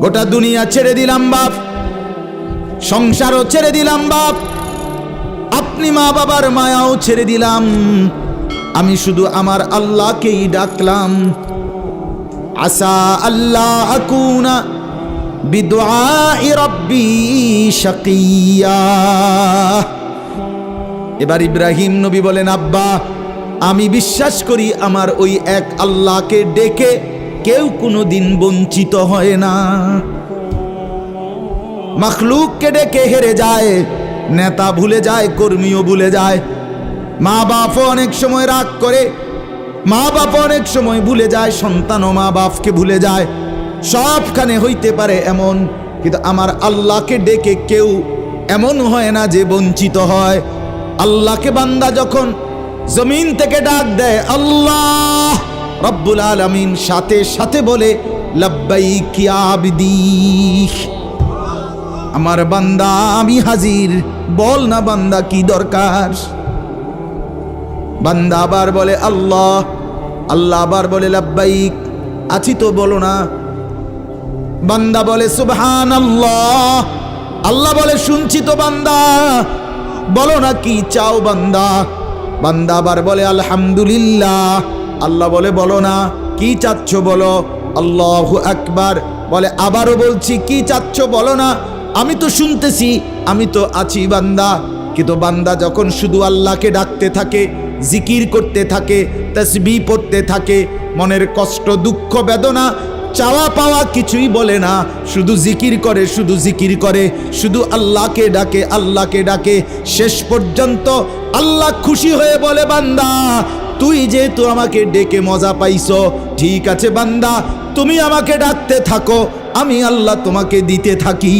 গোটা দুনিয়া ছেড়ে দিলাম বাপ, সংসারও ছেড়ে দিলাম বাপ, আপনি মা বাবার মায়াও ছেড়ে দিলাম, আমি শুধু আমার আল্লাহকেই ডাকলাম। আসা আল্লাহ আকুনা বিদুআই রাব্বি শাকিয়া। এবার ইব্রাহিম নবী বলেন, আব্বা আমি বিশ্বাস করি আমার ওই এক আল্লাহকে ডেকে কেউ কোনোদিন বঞ্চিত হয় না। মখলুককে ডেকে হেরে যায়, নেতা ভুলে যায়, কর্মীও ভুলে যায়, মা বাপও অনেক সময় রাগ করে, মা বাপ অনেক সময় ভুলে যায়, সন্তানও মা বাপকে ভুলে যায়, সবখানে হইতে পারে এমন, কিন্তু আমার আল্লাহকে ডেকে কেউ এমন হয় না যে বঞ্চিত হয়। আল্লাহকে বান্দা যখন জমিন থেকে ডাক দেয় আল্লাহ রব্বুল আলামিন সাথে সাথে বলে লাব্বাইক ইয়া আবদি, আমার বান্দা আমি হাজির, বল না বান্দা কি দরকার। বান্দা আবার বলে আল্লাহ, আল্লাহ আবার বলে লাব্বাইক, আছি তো বলো না। বান্দা বলে সুবহানাল্লাহ, আল্লাহ বলে শুনছি তো বান্দা, বলো না কি চাও বান্দা। বান্দা আবার বলে আলহামদুলিল্লাহ, আল্লাহ বলে বলো না কি চাচ্ছ বলো। আল্লাহু আকবার, বলে আবারও বলছি কি চাচ্ছ বলো না, আমি তো শুনতেছি, আমি তো আছি বান্দা। কিন্তু বান্দা যখন শুধু আল্লাহকে ডাকতে থাকে, জিকির করতে থাকে, তাসবিহ পড়তে থাকে, মনের কষ্ট দুঃখ বেদনা চাওয়া পাওয়া কিছুই বলে না, শুধু জিকির করে, শুধু জিকির করে, শুধু আল্লাহকে ডাকে, আল্লাহকে ডাকে, শেষ পর্যন্ত আল্লাহ খুশি হয়ে বলে বান্দা তুই যেহেতু আমাকে ডেকে মজা পাইছো, ঠিক আছে বান্দা তুমি আমাকে ডাকতে থাকো, আমি আল্লাহ তোমাকে দিতে থাকি।